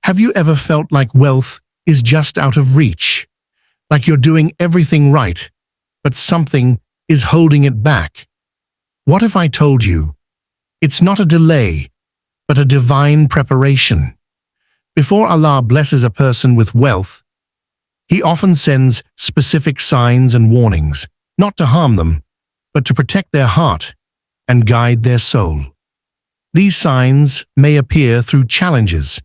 Have you ever felt like wealth is just out of reach? Like you're doing everything right, but something is holding it back? What if I told you it's not a delay, but a divine preparation? Before Allah blesses a person with wealth, He often sends specific signs and warnings, not to harm them, but to protect their heart and guide their soul. These signs may appear through challenges,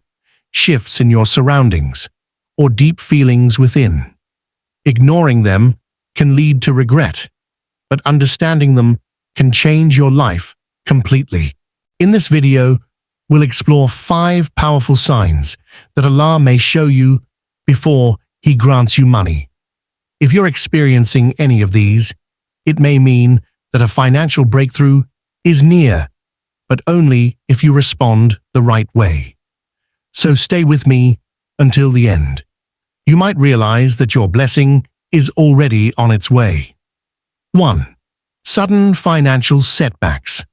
shifts in your surroundings, or deep feelings within. Ignoring them can lead to regret, but understanding them can change your life completely. In this video, we'll explore 5 powerful signs that Allah may show you before He grants you money. If you're experiencing any of these, it may mean that a financial breakthrough is near, but only if you respond the right way. So stay with me until the end. You might realize that your blessing is already on its way. 1. Sudden financial setbacks.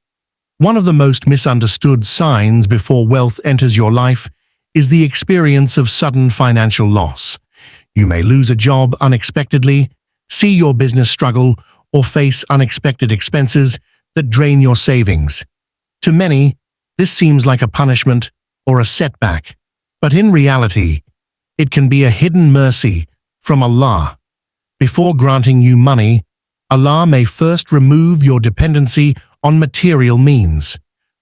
One of the most misunderstood signs before wealth enters your life is the experience of sudden financial loss. You may lose a job unexpectedly, see your business struggle, or face unexpected expenses that drain your savings. To many, this seems like a punishment or a setback, but in reality, it can be a hidden mercy from Allah. Before granting you money, Allah may first remove your dependency on material means.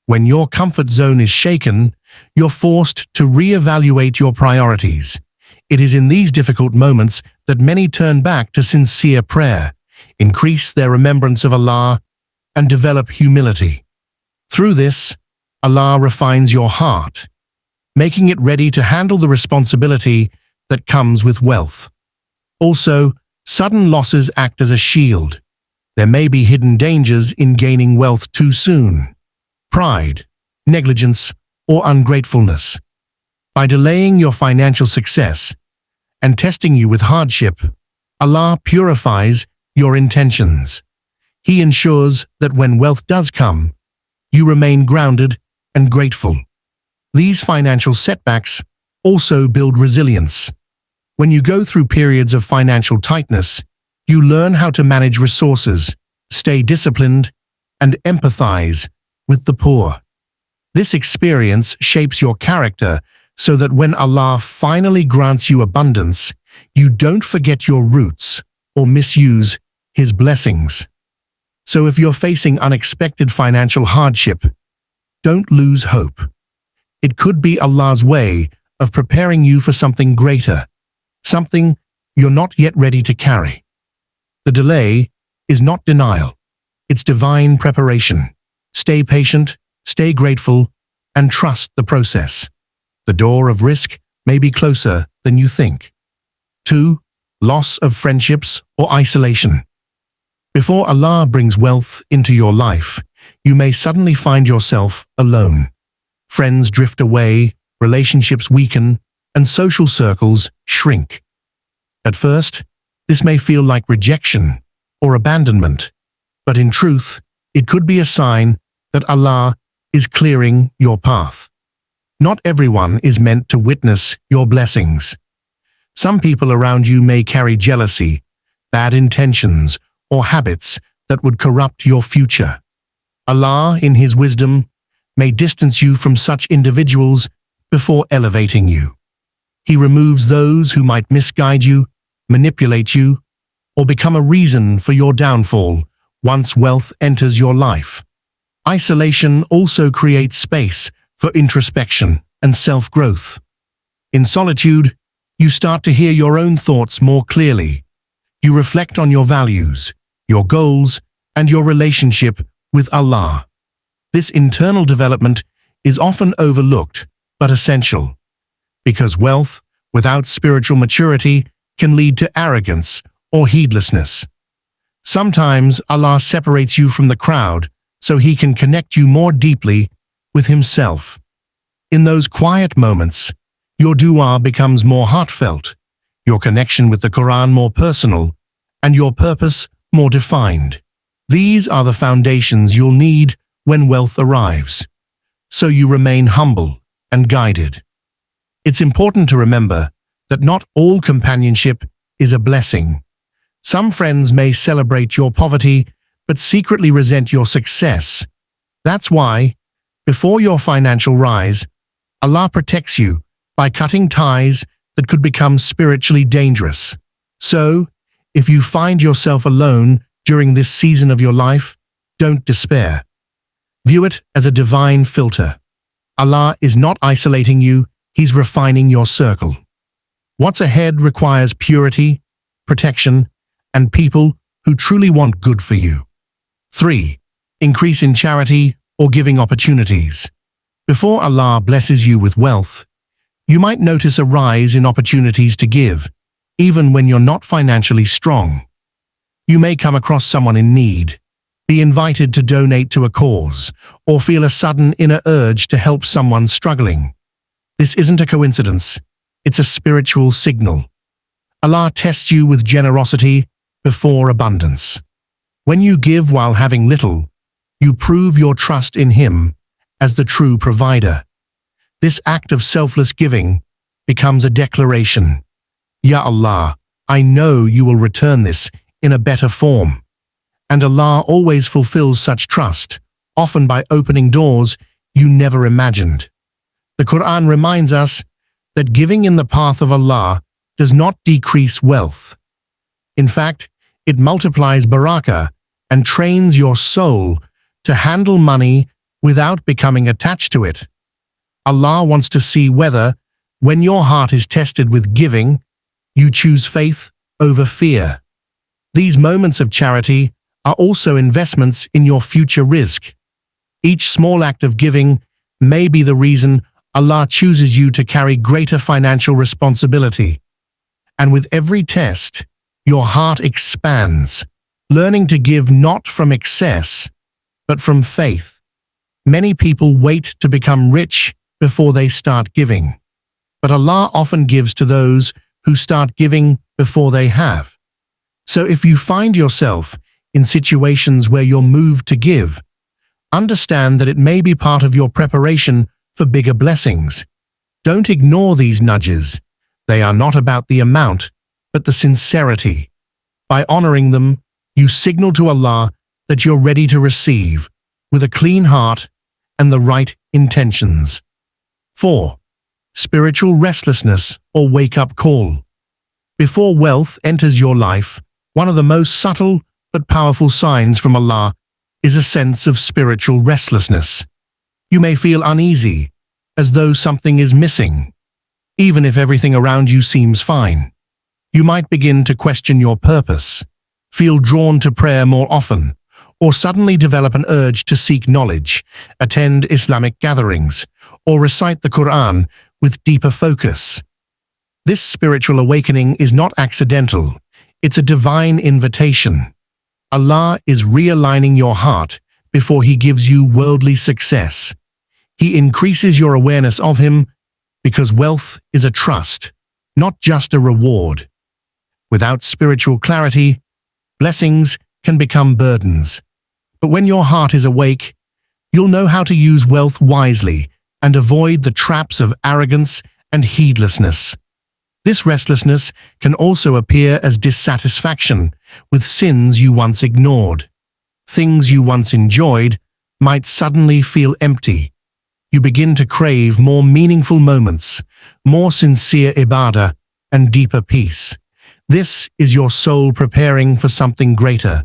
When your comfort zone is shaken, you're forced to reevaluate your priorities. It is in these difficult moments that many turn back to sincere prayer, increase their remembrance of Allah, and develop humility. Through this, Allah refines your heart, making it ready to handle the responsibility that comes with wealth. Also, sudden losses act as a shield. There may be hidden dangers in gaining wealth too soon: pride, negligence, or ungratefulness. By delaying your financial success and testing you with hardship, Allah purifies your intentions. He ensures that when wealth does come, you remain grounded and grateful. These financial setbacks also build resilience. When you go through periods of financial tightness, you learn how to manage resources, stay disciplined, and empathize with the poor. This experience shapes your character so that when Allah finally grants you abundance, you don't forget your roots or misuse His blessings. So if you're facing unexpected financial hardship, don't lose hope. It could be Allah's way of preparing you for something greater, something you're not yet ready to carry. The delay is not denial, it's divine preparation. Stay patient, stay grateful, and trust the process. The door of Rizq may be closer than you think. 2. Loss of friendships or isolation. Before Allah brings wealth into your life, you may suddenly find yourself alone. Friends drift away, relationships weaken, and social circles shrink. At first, this may feel like rejection or abandonment, but in truth, it could be a sign that Allah is clearing your path. Not everyone is meant to witness your blessings. Some people around you may carry jealousy, bad intentions, or habits that would corrupt your future. Allah, in His wisdom, may distance you from such individuals before elevating you. He removes those who might misguide you, manipulate you, or become a reason for your downfall once wealth enters your life. Isolation also creates space for introspection and self-growth. In solitude, you start to hear your own thoughts more clearly. You reflect on your values, your goals, and your relationship with Allah. This internal development is often overlooked but essential, because wealth without spiritual maturity can lead to arrogance or heedlessness. Sometimes Allah separates you from the crowd so He can connect you more deeply with Himself. In those quiet moments, your dua becomes more heartfelt, your connection with the Quran more personal, and your purpose more defined. These are the foundations you'll need when wealth arrives, so you remain humble and guided. It's important to remember that not all companionship is a blessing. Some friends may celebrate your poverty, but secretly resent your success. That's why, before your financial rise, Allah protects you by cutting ties that could become spiritually dangerous. So, if you find yourself alone during this season of your life, don't despair. View it as a divine filter. Allah is not isolating you, He's refining your circle. What's ahead requires purity, protection, and people who truly want good for you. 3. Increase in charity or giving opportunities. Before Allah blesses you with wealth, you might notice a rise in opportunities to give, even when you're not financially strong. You may come across someone in need, be invited to donate to a cause, or feel a sudden inner urge to help someone struggling. This isn't a coincidence, it's a spiritual signal. Allah tests you with generosity before abundance. When you give while having little, you prove your trust in Him as the true provider. This act of selfless giving becomes a declaration. Ya Allah, I know you will return this in a better form. And Allah always fulfills such trust, often by opening doors you never imagined. The Quran reminds us that giving in the path of Allah does not decrease wealth. In fact, it multiplies barakah and trains your soul to handle money without becoming attached to it. Allah wants to see whether, when your heart is tested with giving, you choose faith over fear. These moments of charity are also investments in your future rizq. Each small act of giving may be the reason Allah chooses you to carry greater financial responsibility. And with every test, your heart expands, learning to give not from excess, but from faith. Many people wait to become rich before they start giving. But Allah often gives to those who start giving before they have. So if you find yourself in situations where you're moved to give, understand that it may be part of your preparation for bigger blessings. Don't ignore these nudges. They are not about the amount, but the sincerity. By honoring them, you signal to Allah that you're ready to receive, with a clean heart and the right intentions. 4. Spiritual restlessness or wake-up call. Before wealth enters your life, one of the most subtle but powerful signs from Allah is a sense of spiritual restlessness. You may feel uneasy, as though something is missing. Even if everything around you seems fine, you might begin to question your purpose, feel drawn to prayer more often, or suddenly develop an urge to seek knowledge, attend Islamic gatherings, or recite the Quran with deeper focus. This spiritual awakening is not accidental, it's a divine invitation. Allah is realigning your heart before He gives you worldly success. He increases your awareness of Him because wealth is a trust, not just a reward. Without spiritual clarity, blessings can become burdens. But when your heart is awake, you'll know how to use wealth wisely and avoid the traps of arrogance and heedlessness. This restlessness can also appear as dissatisfaction with sins you once ignored. Things you once enjoyed might suddenly feel empty. You begin to crave more meaningful moments, more sincere ibadah, and deeper peace. This is your soul preparing for something greater.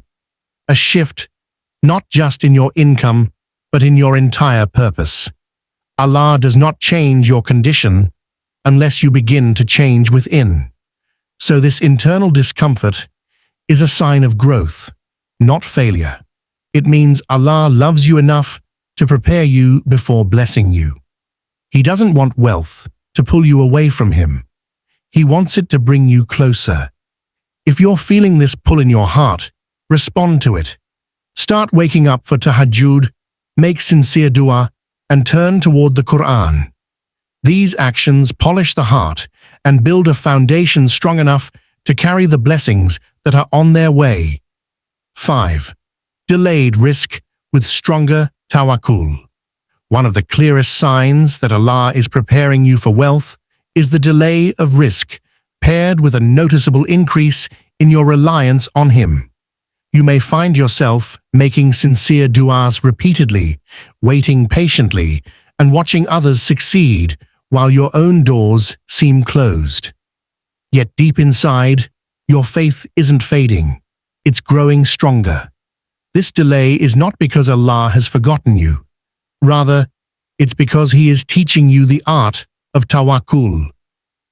A shift, not just in your income, but in your entire purpose. Allah does not change your condition unless you begin to change within. So this internal discomfort is a sign of growth, not failure. It means Allah loves you enough to prepare you before blessing you. He doesn't want wealth to pull you away from Him. He wants it to bring you closer. If you're feeling this pull in your heart, respond to it. Start waking up for tahajjud, make sincere dua, and turn toward the Quran. These actions polish the heart and build a foundation strong enough to carry the blessings that are on their way. 5. Delayed rizq with stronger tawakkul. One of the clearest signs that Allah is preparing you for wealth is the delay of Rizq, paired with a noticeable increase in your reliance on Him. You may find yourself making sincere du'as repeatedly, waiting patiently, and watching others succeed while your own doors seem closed. Yet deep inside, your faith isn't fading. It's growing stronger. This delay is not because Allah has forgotten you. Rather, it's because He is teaching you the art of tawakkul,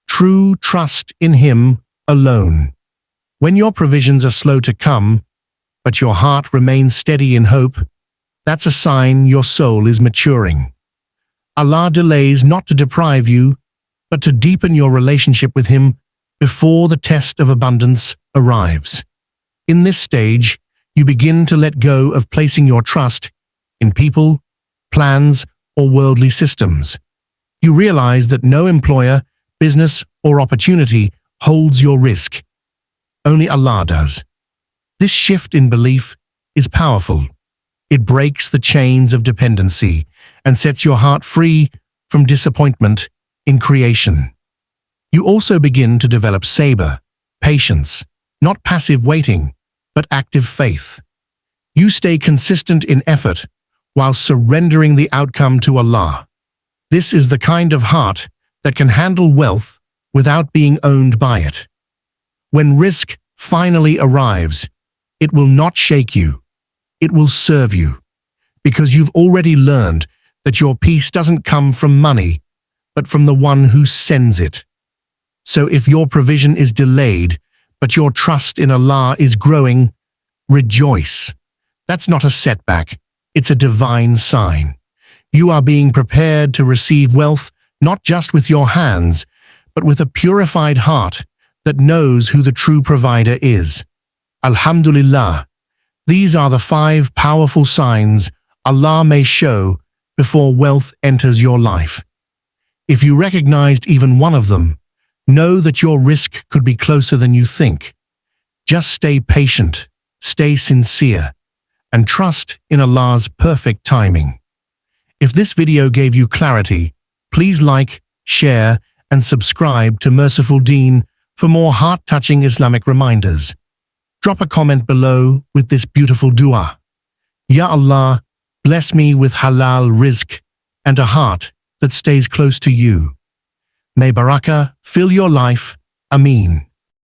true trust in Him alone. When your provisions are slow to come, but your heart remains steady in hope, that's a sign your soul is maturing. Allah delays not to deprive you, but to deepen your relationship with Him before the test of abundance arrives. In this stage, you begin to let go of placing your trust in people, plans, or worldly systems. You realize that no employer, business, or opportunity holds your risk. Only Allah does. This shift in belief is powerful. It breaks the chains of dependency and sets your heart free from disappointment in creation. You also begin to develop sabr, patience, not passive waiting, but active faith. You stay consistent in effort while surrendering the outcome to Allah. This is the kind of heart that can handle wealth without being owned by it. When Rizq finally arrives, it will not shake you. It will serve you, because you've already learned that your peace doesn't come from money, but from the one who sends it. So if your provision is delayed, but your trust in Allah is growing, rejoice. That's not a setback, it's a divine sign. You are being prepared to receive wealth not just with your hands, but with a purified heart that knows who the true provider is. Alhamdulillah. These are the 5 powerful signs Allah may show before wealth enters your life. If you recognized even one of them, know that your Rizq could be closer than you think. Just stay patient, stay sincere, and trust in Allah's perfect timing. If this video gave you clarity, please like, share, and subscribe to Merciful Deen for more heart-touching Islamic reminders. Drop a comment below with this beautiful dua. Ya Allah, bless me with halal rizq and a heart that stays close to you. May barakah fill your life. Ameen.